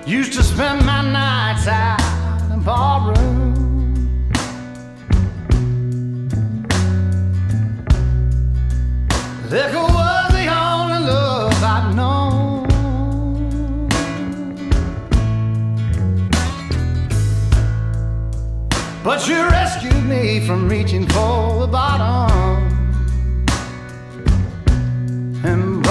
Used to spend my nights out in barroom. Liquor was the only love I'd known. But you rescued me from reaching for the bottom. And